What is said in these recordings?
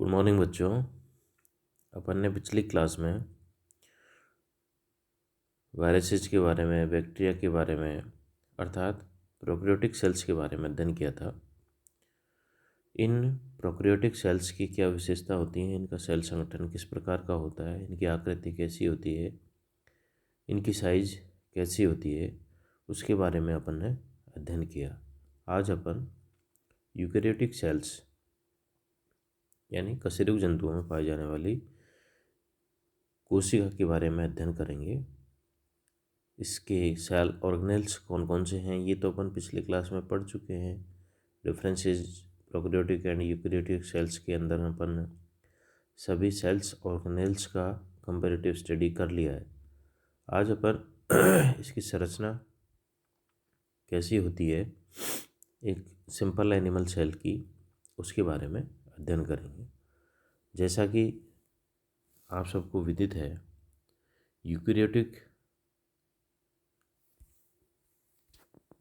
Good morning बच्चों। अपन ने पिछली क्लास में वायरसेस के बारे में, बैक्टीरिया के बारे में, अर्थात प्रोकैरियोटिक सेल्स के बारे में अध्ययन किया था। इन प्रोकैरियोटिक सेल्स की क्या विशेषता होती है, इनका सेल संगठन किस प्रकार का होता है, इनकी आकृति कैसी होती है, इनकी साइज कैसी होती है, उसके बारे में अपन ने अध्ययन किया। आज अपन यूकेरियोटिक सेल्स यानी कशेरुक जंतुओं में पाई जाने वाली कोशिका के बारे में अध्ययन करेंगे। इसके सेल ऑर्गेनेल्स कौन कौन से हैं ये तो अपन पिछले क्लास में पढ़ चुके हैं। Differences prokaryotic and eukaryotic sales के अंदर अपन सभी सेल्स ऑर्गेनेल्स का कंपैरेटिव स्टडी कर लिया है। आज अपन इसकी संरचना कैसी होती है एक सिंपल एनिमल सेल की, उसके बारे में अध्ययन करेंगे। जैसा कि आप सबको विदित है, यूकेरियोटिक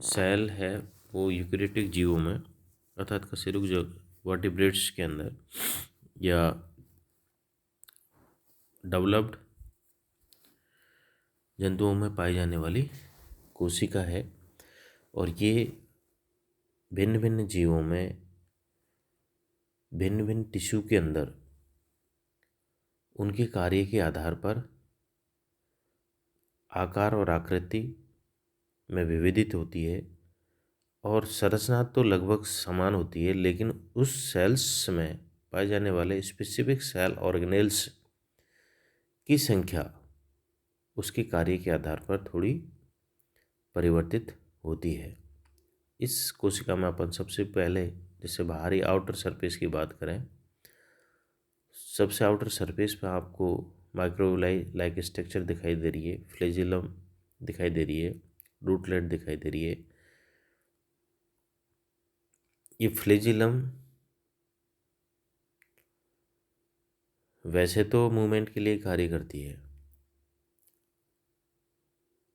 सेल है वो यूकेरियोटिक जीवों में अर्थात कशेरुक जो वर्टिब्रेट्स के अंदर या डेवलप्ड जंतुओं में पाई जाने वाली कोशिका है। और ये भिन्न भिन्न जीवों में भिन्न भिन्न टिश्यू के अंदर उनके कार्य के आधार पर आकार और आकृति में विविधित होती है और संरचना तो लगभग समान होती है, लेकिन उस सेल्स में पाए जाने वाले स्पेसिफिक सेल ऑर्गेनेल्स की संख्या उसके कार्य के आधार पर थोड़ी परिवर्तित होती है। इस कोशिका में अपन सबसे पहले जैसे बाहरी आउटर सरफेस की बात करें, सबसे आउटर सरफेस पर आपको माइक्रोविलाई लाइक स्ट्रक्चर दिखाई दे रही है, फ्लैजिलम दिखाई दे रही है, रूटलेट दिखाई दे रही है। ये फ्लैजिलम वैसे तो मूवमेंट के लिए कार्य करती है।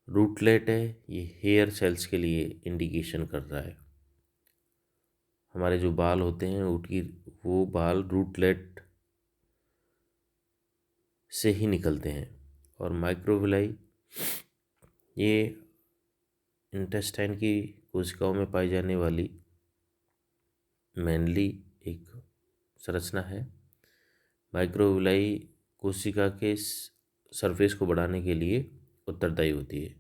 रूटलेट है, ये हेयर सेल्स के लिए इंडिकेशन कर रहा है। हमारे जो बाल होते हैं उनकी वो बाल रूटलेट से ही निकलते हैं। और माइक्रोविलाई ये इंटेस्टाइन की कोशिकाओं में पाई जाने वाली मेनली एक संरचना है। माइक्रोविलाई कोशिका के सरफेस को बढ़ाने के लिए उत्तरदायी होती है।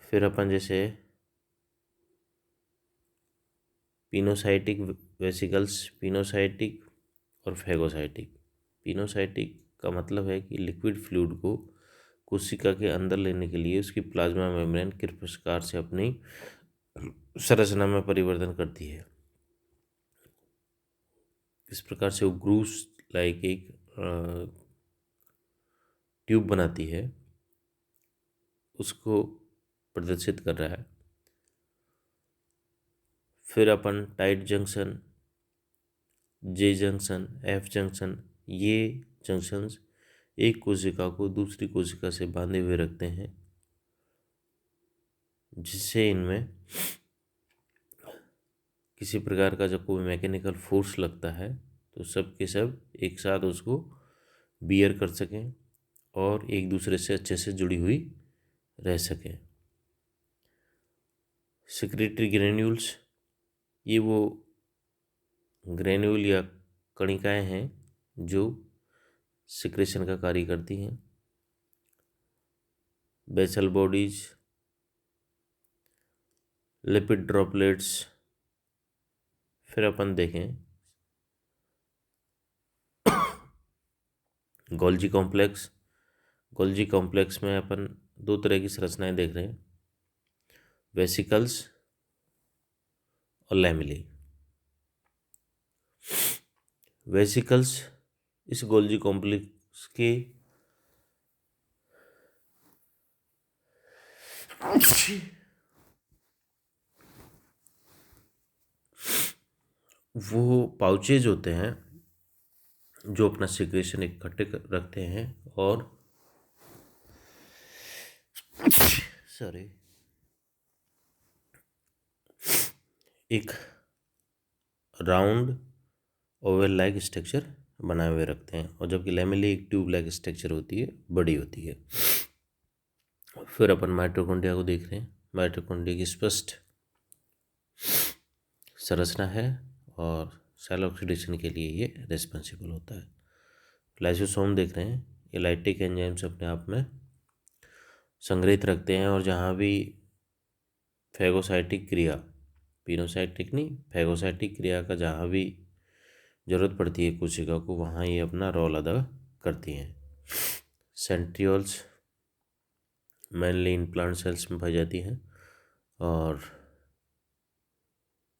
फिर अपन जैसे पिनोसाइटिक वेसिकल्स, पिनोसाइटिक और फैगोसाइटिक। पिनोसाइटिक का मतलब है कि लिक्विड फ्लूइड को कोशिका के अंदर लेने के लिए उसकी प्लाज्मा मेम्ब्रेन किस प्रकार से अपनी संरचना में परिवर्तन करती है, किस प्रकार से वो ग्रूव्स लाइक एक ट्यूब बनाती है, उसको प्रदर्शित कर रहा है। फिर अपन टाइट जंक्शन, जे जंक्शन, एफ जंक्शन, ये जंक्शंस एक कोशिका को दूसरी कोशिका से बांधे हुए रखते हैं, जिससे इनमें किसी प्रकार का जब कोई मैकेनिकल फोर्स लगता है तो सब के सब एक साथ उसको बियर कर सकें और एक दूसरे से अच्छे से जुड़ी हुई रह सकें। सिक्रेटरी ग्रेन्यूल्स, ये वो ग्रेन्यूल या कणिकाएं हैं जो सिक्रेशन का कार्य करती हैं। Basal bodies, lipid droplets. फिर अपन देखें गोल्जी कॉम्प्लेक्स। गोल्जी कॉम्प्लेक्स में अपन दो तरह की संरचनाएं देख रहे हैं, वेसिकल्स और लैमेले। वेसिकल्स इस गोल्जी कॉम्प्लेक्स के वो पाउचेज होते हैं जो अपना सिक्रेशन इकट्ठे रखते हैं और सॉरी एक राउंड ओवल लाइक स्ट्रक्चर बनाए हुए रखते हैं, और जबकि लैमेली एक ट्यूब लाइक स्ट्रक्चर होती है, बड़ी होती है। फिर अपन माइटोकॉन्ड्रिया को देख रहे हैं। माइटोकॉन्ड्रिया की स्पष्ट संरचना है और सेल ऑक्सीडेशन के लिए ये रिस्पॉन्सिबल होता है। लाइसोसोम देख रहे हैं, ये लाइटिक एंजाइम्स अपने आप में संग्रहित रखते हैं, और जहाँ भी फैगोसाइटिक क्रिया, पिनोसाइटिक नहीं, फैगोसाइटिक क्रिया का जहाँ भी जरूरत पड़ती है कोशिका को, वहाँ ये अपना रोल अदा करती हैं। Centrioles mainly in plant cells में पाई जाती हैं। और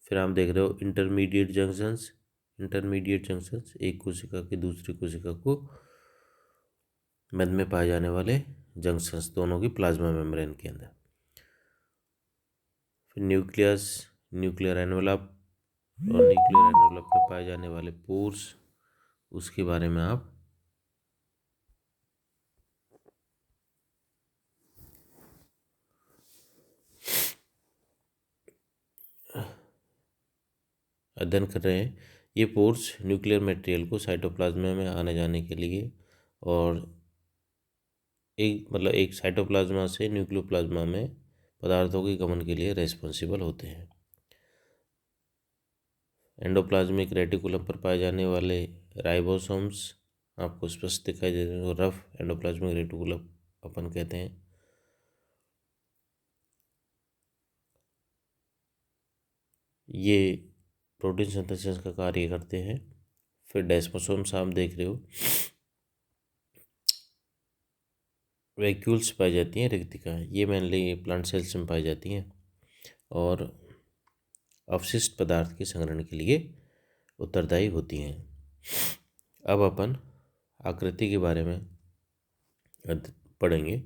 फिर आप देख रहे हो इंटरमीडिएट जंक्शंस। इंटरमीडिएट जंक्शंस एक कोशिका की दूसरी कोशिका को मध्य में पाए जाने वाले जंक्शंस, दोनों की प्लाज्मा मेम्ब्रेन के अंदर। फिर न्यूक्लियस, न्यूक्लियर एनवेलप, और न्यूक्लियर एनवेलप में पाए जाने वाले पोर्स, उसके बारे में आप अध्ययन कर रहे हैं। ये पोर्स न्यूक्लियर मटेरियल को साइटोप्लाज्म में आने जाने के लिए, और एक साइटोप्लाज्मा से न्यूक्लियोप्लाज्मा में पदार्थों के गमन के लिए रेस्पॉन्सिबल होते हैं। एंडोप्लाज्मिक रेटिकुलम पर पाए जाने वाले राइबोसोम्स आपको स्पष्ट दिखाई दे रहे हैं, रफ एंडोप्लाज्मिक रेटिकुलम अपन कहते हैं। ये प्रोटीन सिंथेसिस का कार्य करते हैं। फिर डेस्मोसोम्स आप देख रहे हो, वैक्यूल्स पाई जाती हैं, रिक्तिका, ये मेनली प्लांट सेल्स में पाई जाती हैं, और अवशिष्ट पदार्थ के संग्रहण के लिए उत्तरदायी होती हैं। अब अपन आकृति के बारे में पढ़ेंगे।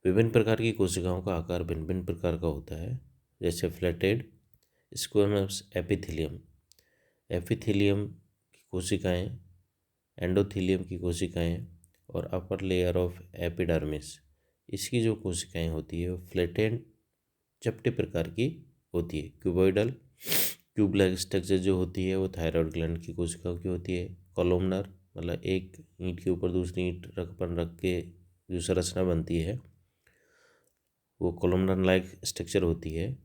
विभिन्न प्रकार की कोशिकाओं का आकार भिन्न भिन्न प्रकार का होता है, जैसे फ्लैटेड स्क्वेमस एपिथेलियम, एपिथेलियम की कोशिकाएं, एंडोथेलियम की कोशिकाएं, और अपर लेयर ऑफ एपिडर्मिस, इसकी जो कोशिकाएं होती है वो फ्लैटेड चपटे प्रकार की होती है। क्यूबॉइडल ट्यूब लाइक स्ट्रक्चर जो होती है वो थायराइड ग्लैंड की कोशिकाओं की होती है। कॉलमनर मतलब एक ईंट के ऊपर दूसरी ईंट रख के जो संरचना बनती है वो कॉलमनर लाइक स्ट्रक्चर होती है,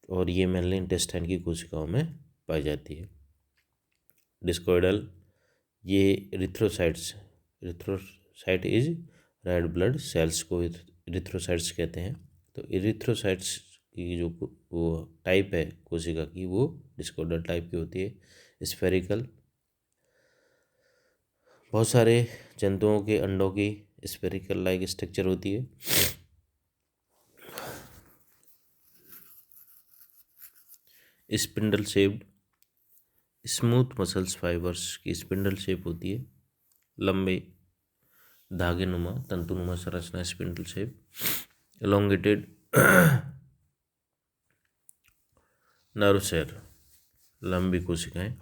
और ये मेनली इंटेस्टाइन की कोशिकाओं में पाई जाती है। डिस्कोइडल, ये erythrocytes, erythrocyte is red blood cells को इरिथ्रोसाइट्स कहते हैं। तो इरिथ्रोसाइट्स की जो वो टाइप है कोशिका की, वो डिस्कोइडल टाइप की होती है। स्फेरिकल, बहुत सारे जंतुओं के अंडों की स्फेरिकल लाइक स्ट्रक्चर होती है। Spindle shaped, smooth muscles fibres की स्पिंडल शेप होती है, लंबे धागे नुमा तंतुनुमा संरचना spindle shape. Elongated nerve cell, लंबी कोशिकाएं।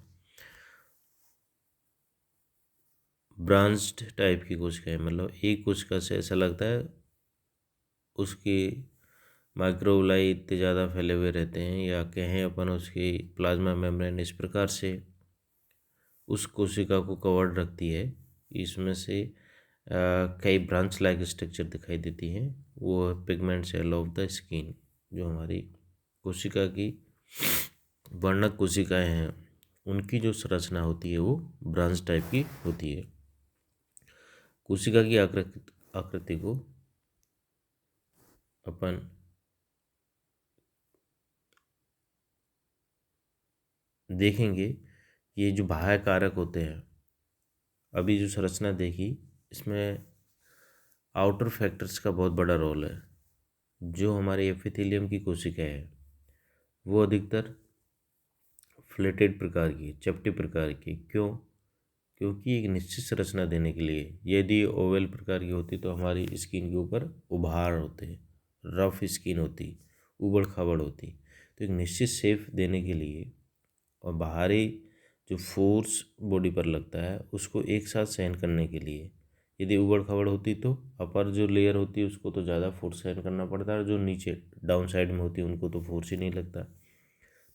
ब्रांच्ड टाइप की कोशिकाएं, मतलब एक कोशिका से ऐसा लगता है उसकी माइक्रोविलाई इतने ज़्यादा फैले हुए रहते हैं, या कहें अपन उसकी प्लाज्मा मेम्ब्रेन इस प्रकार से उस कोशिका को कवर्ड रखती है, इसमें से कई ब्रांच लाइक स्ट्रक्चर दिखाई देती हैं। वो है pigment cell of the skin, जो हमारी कोशिका की वर्णक कोशिकाएं हैं उनकी जो संरचना होती है वो ब्रांच टाइप की होती है। कोशिका की आकृति को अपन देखेंगे। ये जो बाह्य कारक होते हैं, अभी जो संरचना देखी, इसमें आउटर फैक्टर्स का बहुत बड़ा रोल है। जो हमारे एपिथेलियम की कोशिका है वो अधिकतर फ्लेटेड प्रकार की, चपटे प्रकार की। क्यों? क्योंकि एक निश्चित संरचना देने के लिए, यदि ओवल प्रकार की होती तो हमारी स्किन के ऊपर उभार होते, रफ स्किन होती, उबड़ खाबड़ होती। तो एक निश्चित शेप देने के लिए और बाहरी जो फोर्स बॉडी पर लगता है उसको एक साथ सहन करने के लिए, यदि उबड़ खाबड़ होती तो अपर जो लेयर होती है उसको तो ज़्यादा फोर्स सहन करना पड़ता है, और जो नीचे डाउन साइड में होती है उनको तो फोर्स ही नहीं लगता।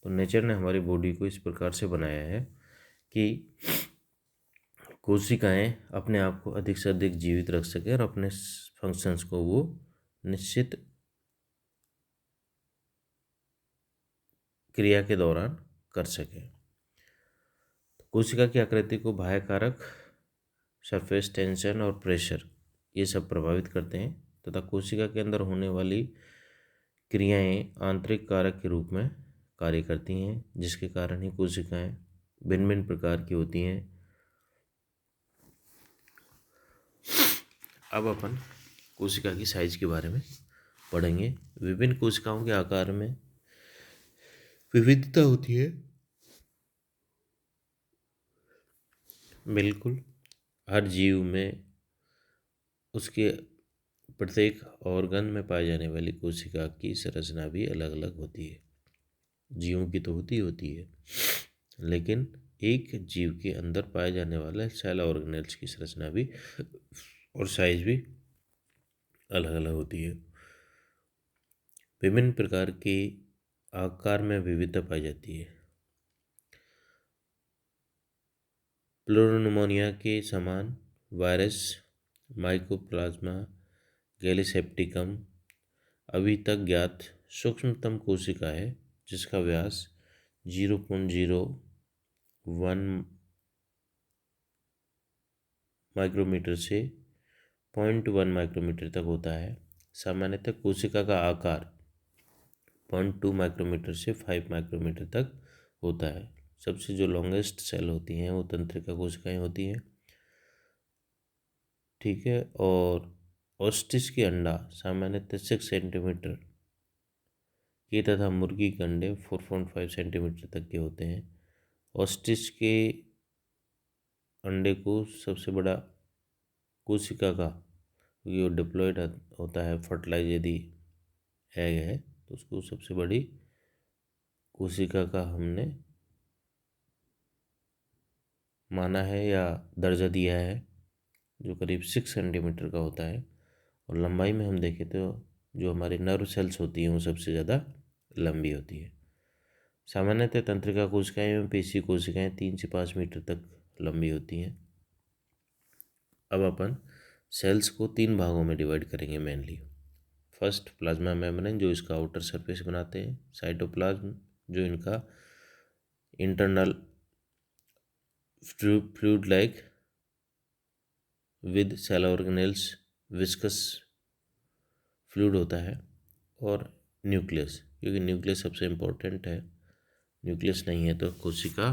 तो नेचर ने हमारी बॉडी को इस प्रकार से बनाया है कि कोशिकाएं अपने आप को अधिक से अधिक जीवित रख सके और अपने फंक्शंस को वो निश्चित क्रिया के दौरान कर सके। कोशिका की आकृति को बाह्य कारक, सरफेस टेंशन और प्रेशर ये सब प्रभावित करते हैं तथा कोशिका के अंदर होने वाली क्रियाएं आंतरिक कारक के रूप में कार्य करती हैं, जिसके कारण ही कोशिकाएं भिन्न भिन्न प्रकार की होती हैं। अब अपन कोशिका की साइज के बारे में पढ़ेंगे। विभिन्न कोशिकाओं के आकार में विविधता होती है। बिल्कुल, हर जीव में उसके प्रत्येक ऑर्गन में पाई जाने वाली कोशिका की संरचना भी अलग अलग होती है। जीवों की तो होती है, लेकिन एक जीव के अंदर पाए जाने वाले सेल ऑर्गेनेल्स की संरचना भी और साइज भी अलग अलग होती है। विभिन्न प्रकार के आकार में विविधता पाई जाती है। प्लूरोनिमोनिया के समान वायरस माइकोप्लाज्मा गैलीसेप्टिकम अभी तक ज्ञात सूक्ष्मतम कोशिका है, जिसका व्यास 0.01 माइक्रोमीटर से 0.1 माइक्रोमीटर तक होता है। सामान्यतः कोशिका का आकार 0.2 माइक्रोमीटर से 5 माइक्रोमीटर तक होता है। सबसे जो लॉन्गेस्ट सेल होती हैं वो तंत्रिका कोशिकाएं होती हैं, ठीक है। और ऑस्टिच के अंडा सामान्यतः 6 सेंटीमीटर के तथा मुर्गी के अंडे 4.5 सेंटीमीटर तक के होते हैं। ऑस्टिच के अंडे को सबसे बड़ा कोशिका का, क्योंकि वो डिप्लॉयड होता है, फर्टिलाइज यदि एग है तो उसको सबसे बड़ी कोशिका का हमने माना है या दर्जा दिया है, जो करीब 6 सेंटीमीटर का होता है। और लंबाई में हम देखें तो जो हमारी नर्व सेल्स होती हैं वो सबसे ज़्यादा लंबी होती है। सामान्यतः तंत्रिका कोशिकाएं एवं पेशी कोशिकाएं 3 से 5 मीटर तक लंबी होती हैं। अब अपन सेल्स को 3 भागों में डिवाइड करेंगे मेनली। फर्स्ट, प्लाज्मा मेम्ब्रेन जो इसका आउटर सरफेस बनाते हैं। साइटोप्लाज्म जो इनका internal fluid like with cell organelles viscous fluid होता है। और न्यूक्लियस, क्योंकि न्यूक्लियस सबसे इम्पोर्टेंट है। न्यूक्लियस नहीं है तो कोशिका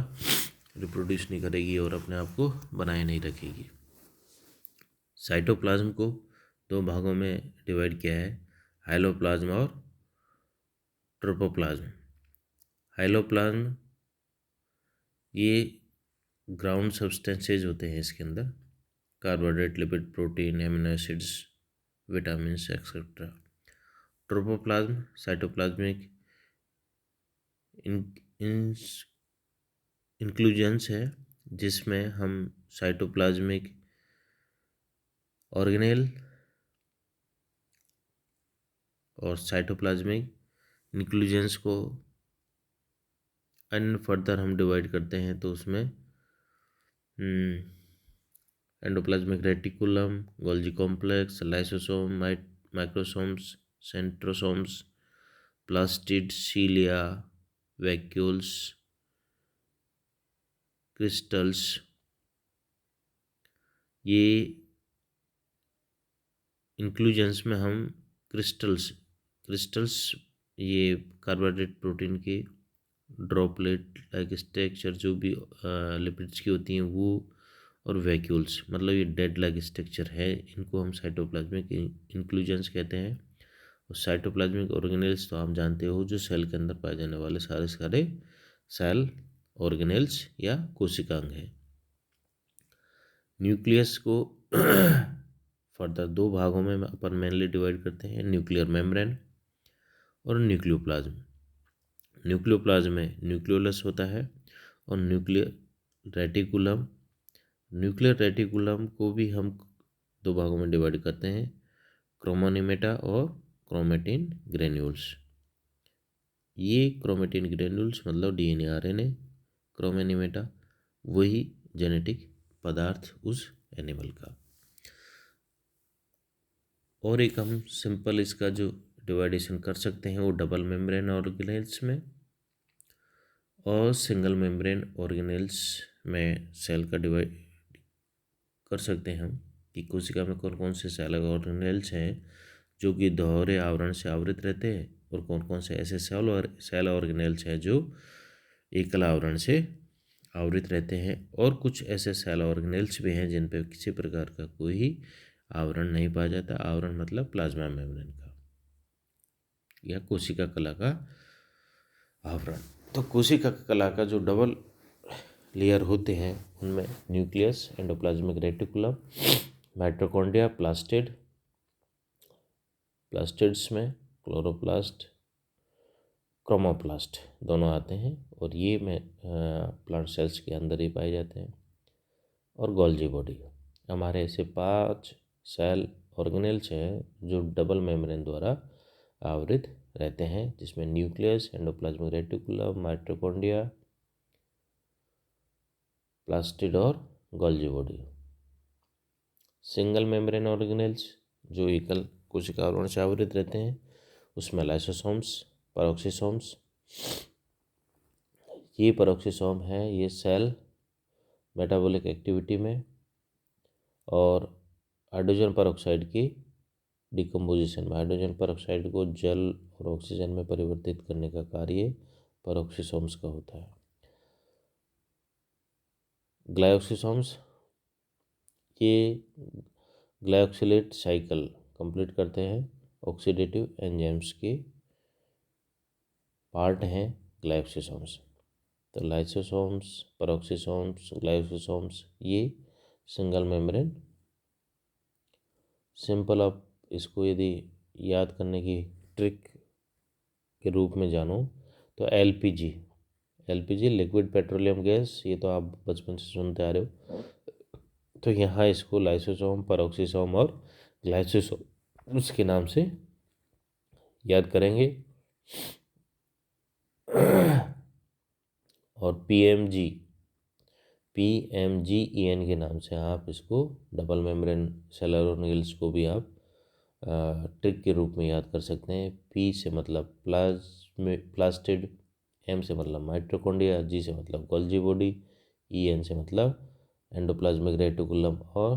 रिप्रोड्यूस नहीं करेगी और अपने आप को बनाए नहीं रखेगी। साइटोप्लाज्म को 2 भागों में डिवाइड किया है, हाइलोप्लाज्म और ट्रोपोप्लाज्म। हाइलोप्लाज्म ये ग्राउंड सब्सटेंसेज होते हैं इसके अंदर, carbohydrate, lipid, protein, amino acids, vitamin etcetera. Tropoplasm cytoplasmic inclusions है, जिसमें हम साइटोप्लाज्मिक ऑर्गेनेल और साइटोप्लाज्मिक इंक्लूजन्स को अन्य फर्दर हम डिवाइड करते हैं तो उसमें endoplasmic reticulum, Golgi complex, lysosome, microsomes, centrosomes, plastid, cilia, vacuoles, crystals, ये इंक्लूजन्स में हम क्रिस्टल्स ये कार्बोहाइड्रेट प्रोटीन के ड्रॉपलेट लाइक स्ट्रक्चर जो भी लिपिड्स की होती हैं वो, और वैक्यूल्स मतलब ये डेड लाइक स्ट्रक्चर है, इनको हम साइटोप्लाज्मिक इंक्लूजन्स कहते हैं। और साइटोप्लाज्मिक ऑर्गेनेल्स तो आप जानते हो, जो सेल के अंदर पाए जाने वाले सारे सारे सेल ऑर्गेनेल्स या कोशिकांग हैं। न्यूक्लियस को फर्दर 2 भागों में अपन मेनली डिवाइड करते हैं, न्यूक्लियर मेम्ब्रेन और न्यूक्लियोप्लाज्म। न्यूक्लियोप्लाज्म में न्यूक्लियोलस होता है और न्यूक्लियर रेटिकुलम। न्यूक्लियर रेटिकुलम को भी हम 2 भागों में डिवाइड करते हैं, क्रोमोनिमेटा और क्रोमेटिन ग्रेन्यूल्स। ये क्रोमेटिन ग्रेन्यूल्स मतलब DNA RNA, क्रोमोनिमेटा वही जेनेटिक पदार्थ उस एनिमल का। और एक हम सिंपल इसका जो डिवाइडेशन कर सकते हैं वो डबल मेम्ब्रेन ऑर्गेनेल्स में और सिंगल मेम्ब्रेन ऑर्गेनेल्स में सेल का डिवाइड कर सकते हैं हम कि कोशिका में कौन कौन से सेल ऑर्गेनेल्स हैं जो कि दोहरे आवरण से आवृत रहते हैं और कौन कौन से ऐसे सेल ऑर्गेनेल्स हैं जो एकल आवरण से आवृत रहते हैं, और कुछ ऐसे सेल ऑर्गेनेल्स भी हैं जिन पर किसी प्रकार का कोई आवरण नहीं पाया जाता। आवरण मतलब प्लाज्मा मेम्ब्रेन का या कोशिका कला का आवरण। तो कोशिका कला का जो डबल लेयर होते हैं उनमें nucleus, endoplasmic reticulum, mitochondria, plastids में क्लोरोप्लास्ट, क्रोमोप्लास्ट दोनों आते हैं और ये में प्लांट सेल्स के अंदर ही पाए जाते हैं। और गोल्जी बॉडी, हमारे ऐसे 5 सेल ऑर्गेनेल्स हैं जो डबल मेम्ब्रेन द्वारा आवृत रहते हैं, जिसमें nucleus, endoplasmic reticulum, mitochondria, plastid और Golgi body. Single membrane organelles जो एकल कोशिका आवरण से आवृत रहते हैं, उसमें लाइसोसोम्स, पेरोक्सिसोम्स। ये पेरोक्सिसोम है, ये सेल मेटाबॉलिक एक्टिविटी में और हाइड्रोजन पेरोक्साइड की डिकम्पोजिशन में हाइड्रोजन पेरोक्साइड को जल और ऑक्सीजन में परिवर्तित करने का कार्य पेरोक्सिसोम्स का होता है। ग्लाइकोसिसोम्स ये ग्लाइकोसिलेट साइकिल कंप्लीट करते हैं, ऑक्सीडेटिव एंजाइम्स के पार्ट हैं ग्लाइकोसिसोम्स। तो लाइसोसोम्स, पेरोक्सिसोम्स, ग्लाइकोसिसोम्स ये सिंगल मेम्ब्रेन। सिंपल आप इसको यदि याद करने की ट्रिक के रूप में जानो तो एलपीजी लिक्विड पेट्रोलियम गैस, ये तो आप बचपन से सुनते आ रहे हो। तो यहाँ इसको लाइसोसोम, पेरोक्सिसोम और ग्लाइसोसोम उसके नाम से याद करेंगे। और पीएमजीईएन के नाम से आप इसको डबल मेम्ब्रेन सेलुलर ऑर्गेनेल्स को भी आप ट्रिक के रूप में याद कर सकते हैं। पी से मतलब प्लास्टिड, एम से मतलब माइटोकॉन्ड्रिया, जी से मतलब गोल्जी बॉडी, ईएन से मतलब एंडोप्लाज्मिक रेटिकुलम और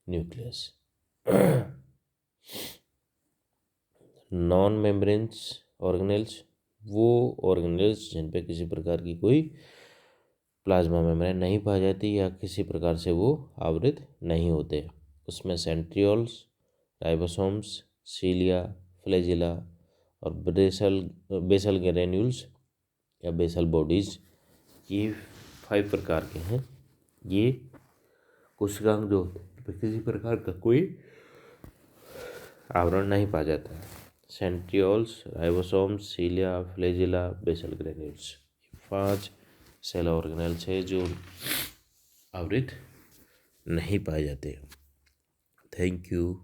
न्यूक्लियस। नॉन मेम्ब्रेन्स ऑर्गेनेल्स वो ऑर्गेनेल्स जिन पे किसी प्रकार की कोई प्लाज्मा मेम्ब्रेन नहीं पाई जाती या किसी प्रकार से वो आवृत नहीं होते। उसमें सेंट्रियोल्स, राइबोसोम्स, सीलिया, फ्लैजिला और बेसल ग्रेन्यूल्स या बेसल बॉडीज, ये 5 प्रकार के हैं। ये कोशिकांग जो किसी प्रकार का कोई आवरण नहीं पाया जाता है। Centrioles, ribosomes, cilia, flagella, basal granules, 5 cell organelles है जो आवृत नहीं पाए जाते। Thank you.